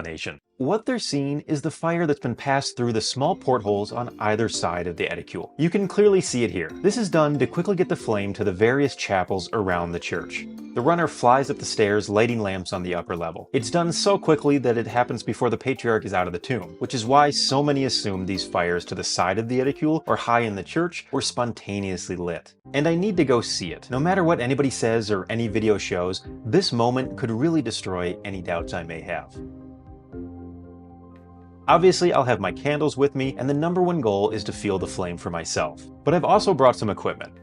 illumination. What they're seeing is the fire that's been passed through the small portholes on either side of the edicule. You can clearly see it here. This is done to quickly get the flame to the various chapels around the church. The runner flies up the stairs, lighting lamps on the upper level. It's done so quickly that it happens before the patriarch is out of the tomb, which is why so many assume these fires to the side of the edicule or high in the church were spontaneously lit. And I need to go see it. No matter what anybody says or any video shows, this moment could really destroy any doubts I may have. Obviously, I'll have my candles with me, and the number one goal is to feel the flame for myself. But I've also brought some equipment.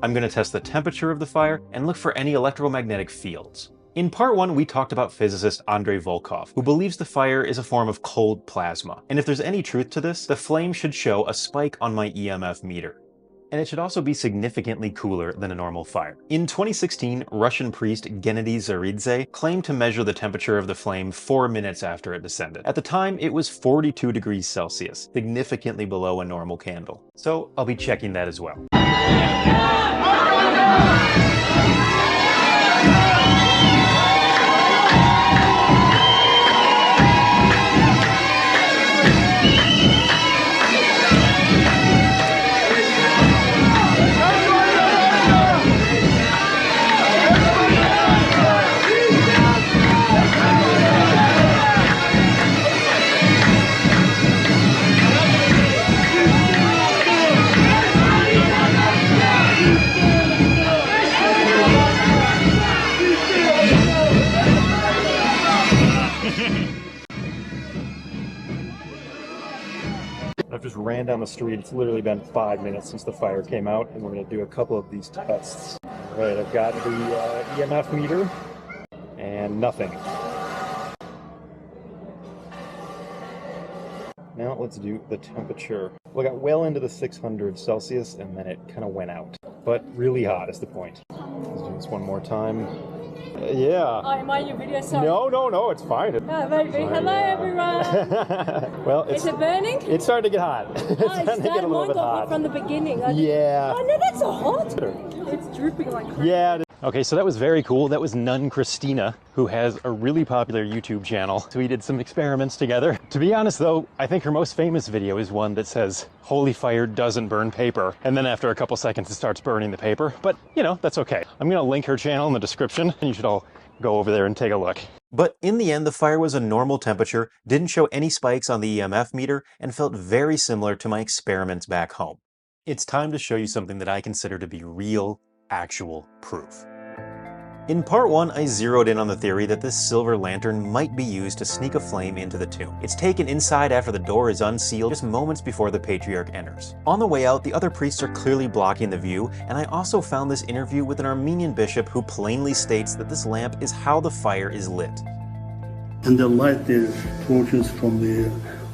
I'm going to test the temperature of the fire and look for any electromagnetic fields. In part 1, we talked about physicist Andrei Volkov, who believes the fire is a form of cold plasma. And if there's any truth to this, the flame should show a spike on my EMF meter. And it should also be significantly cooler than a normal fire. In 2016, Russian priest Gennady Zaridze claimed to measure the temperature of the flame 4 minutes after it descended. At the time, it was 42 degrees Celsius, significantly below a normal candle. So I'll be checking that as well. I've just ran down the street. It's literally been 5 minutes since the fire came out, and we're going to do a couple of these tests. All right, I've got the EMF meter, and nothing. Now let's do the temperature. We got well into the 600 Celsius, and then it kind of went out. But really hot is the point. Let's do this one more time. Yeah. Oh, am I in your video? Sorry. No, it's fine. Oh, baby. Hello, everyone. Well, is it burning? It's starting to get hot. It's starting to get a little bit hot. From the beginning. Yeah. Oh, no, that's so hot. It's drooping like crazy. Yeah. Okay, so that was very cool. That was Nun Christina, who has a really popular YouTube channel. So we did some experiments together. To be honest though, I think her most famous video is one that says, "Holy fire doesn't burn paper." And then after a couple seconds, it starts burning the paper. But, you know, that's okay. I'm gonna link her channel in the description, and you should all go over there and take a look. But in the end, the fire was a normal temperature, didn't show any spikes on the EMF meter, and felt very similar to my experiments back home. It's time to show you something that I consider to be real, actual proof. In part 1, I zeroed in on the theory that this silver lantern might be used to sneak a flame into the tomb. It's taken inside after the door is unsealed, just moments before the patriarch enters. On the way out, the other priests are clearly blocking the view, and I also found this interview with an Armenian bishop who plainly states that this lamp is how the fire is lit. And they light the torches from the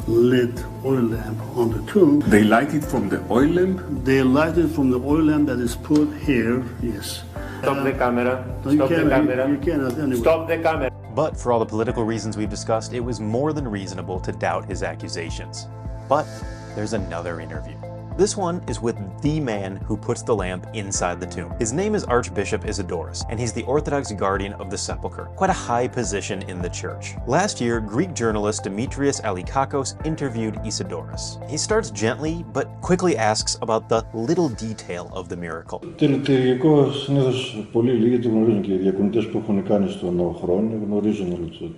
lit oil lamp on the tomb. They light it from the oil lamp? They light it from the oil lamp that is put here, yes. Stop the camera. No, Stop the camera. You cannot anyway. Stop the camera. But for all the political reasons we've discussed, it was more than reasonable to doubt his accusations. But there's another interview. This one is with the man who puts the lamp inside the tomb. His name is Archbishop Isidorus, and he's the Orthodox guardian of the sepulchre, quite a high position in the church. Last year, Greek journalist Demetrios Alikakos interviewed Isidorus. He starts gently, but quickly asks about the little detail of the miracle. Τελικό συνήθως πολύ λίγοι το γνωρίζουν και οι διακονητές που έχουν κάνει στον χρόνο γνωρίζουν όλο το.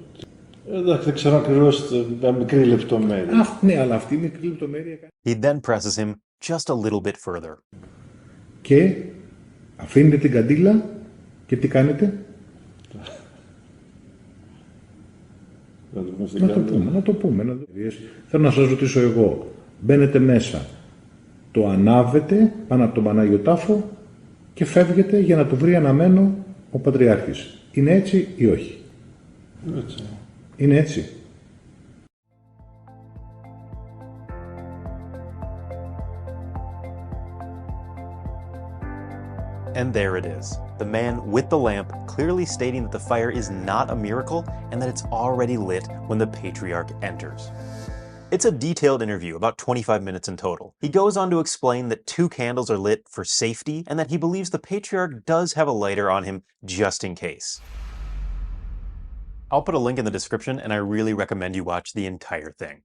Εντάξει, δεν ξέρω ακριβώς τα μικρή λεπτομέρεια. Ναι, αλλά αυτή η μικρή λεπτομέρεια. He then presses him just a little bit further. Και αφήνετε την καντήλα και τι κάνετε? Να το πούμε. Θέλω να σας ρωτήσω εγώ. Μπαίνετε μέσα, το ανάβετε πάνω από τον Πανάγιο Τάφο και φεύγετε για να το βρει αναμένο ο Πατριάρχης. Είναι έτσι ή όχι? Έτσι. Είναι έτσι. And there it is. The man with the lamp clearly stating that the fire is not a miracle and that it's already lit when the patriarch enters. It's a detailed interview, about 25 minutes in total. He goes on to explain that 2 candles are lit for safety and that he believes the patriarch does have a lighter on him just in case. I'll put a link in the description, and I really recommend you watch the entire thing.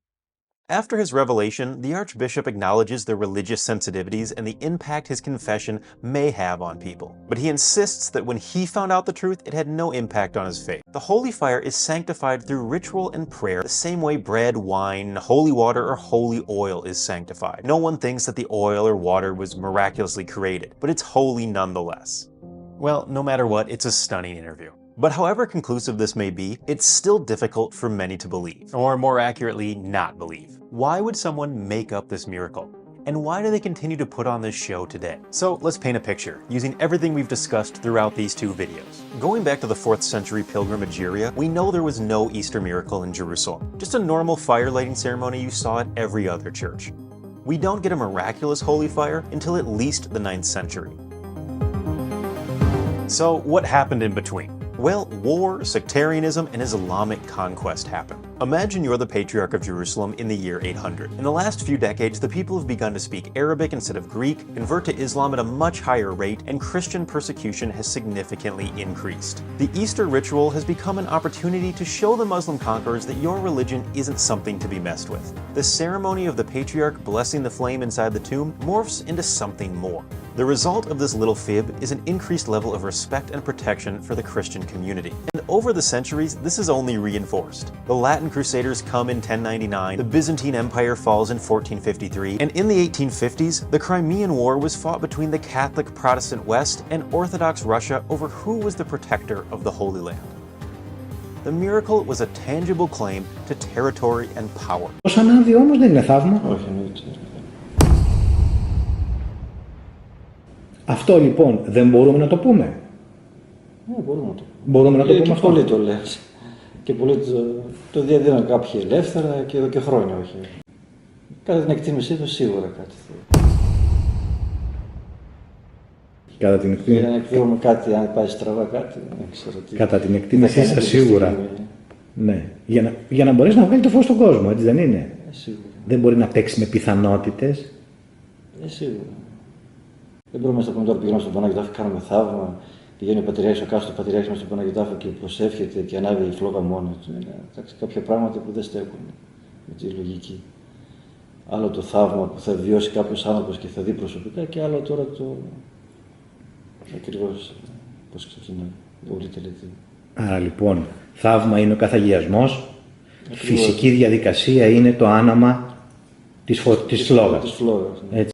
After his revelation, the Archbishop acknowledges the religious sensitivities and the impact his confession may have on people. But he insists that when he found out the truth, it had no impact on his faith. The holy fire is sanctified through ritual and prayer, the same way bread, wine, holy water, or holy oil is sanctified. No one thinks that the oil or water was miraculously created, but it's holy nonetheless. Well, no matter what, it's a stunning interview. But however conclusive this may be, it's still difficult for many to believe, or more accurately, not believe. Why would someone make up this miracle? And why do they continue to put on this show today? So let's paint a picture, using everything we've discussed throughout these two videos. Going back to the 4th century pilgrimage area, we know there was no Easter miracle in Jerusalem. Just a normal fire lighting ceremony you saw at every other church. We don't get a miraculous holy fire until at least the 9th century. So what happened in between? Well, war, sectarianism, and Islamic conquest happened. Imagine you're the Patriarch of Jerusalem in the year 800. In the last few decades, the people have begun to speak Arabic instead of Greek, convert to Islam at a much higher rate, and Christian persecution has significantly increased. The Easter ritual has become an opportunity to show the Muslim conquerors that your religion isn't something to be messed with. The ceremony of the Patriarch blessing the flame inside the tomb morphs into something more. The result of this little fib is an increased level of respect and protection for the Christian community. And over the centuries, this is only reinforced. The Latin Crusaders come in 1099, the Byzantine Empire falls in 1453, and in the 1850s, the Crimean War was fought between the Catholic Protestant West and Orthodox Russia over who was the protector of the Holy Land. The miracle was a tangible claim to territory and power. Ως ανάδει όμως δεν είναι θαύμα. Όχι, εννοείται. Αυτό λοιπόν δεν μπορούμε να το πούμε. Ναι, μπορούμε να το πούμε. Μπορούμε να το πούμε αυτό. Πολλοί το λένε. Και πολλοί το διαδίδουν κάποιοι ελεύθερα και εδώ και χρόνια, όχι. Κατά την εκτίμησή του σίγουρα κάτι. Κατά την εκτίμηση. Για να εκδίδουμε κάτι, αν πάει στραβά κάτι, δεν ξέρω τι. Κατά την εκτίμησή σας σίγουρα. Ναι. Για να μπορέσει να βγάλει το φως στον κόσμο, έτσι δεν είναι. Σίγουρα. Δεν μπορεί να παίξει με πιθανότητες. Σίγουρα. Δεν μπορούμε να πούμε τώρα πηγαίνουμε στον Παναγιώταφο, κάνουμε θαύμα. Πηγαίνει ο Πατριάρχης, ο κάστος Πατριάρχης μας στον Παναγιώταφο και προσεύχεται και ανάβει η φλόγα μόνη του. Είναι κάποια πράγματα που δεν στέκουν με τη λογική. Άλλο το θαύμα που θα βιώσει κάποιος άνθρωπος και θα δει προσωπικά και άλλο τώρα το. Ακριβώς πώς ξεκινάει. Πολύ τελετή. Άρα λοιπόν, θαύμα είναι ο καθαγιασμός, φυσική διαδικασία είναι το άναμα της φλόγας. Ναι.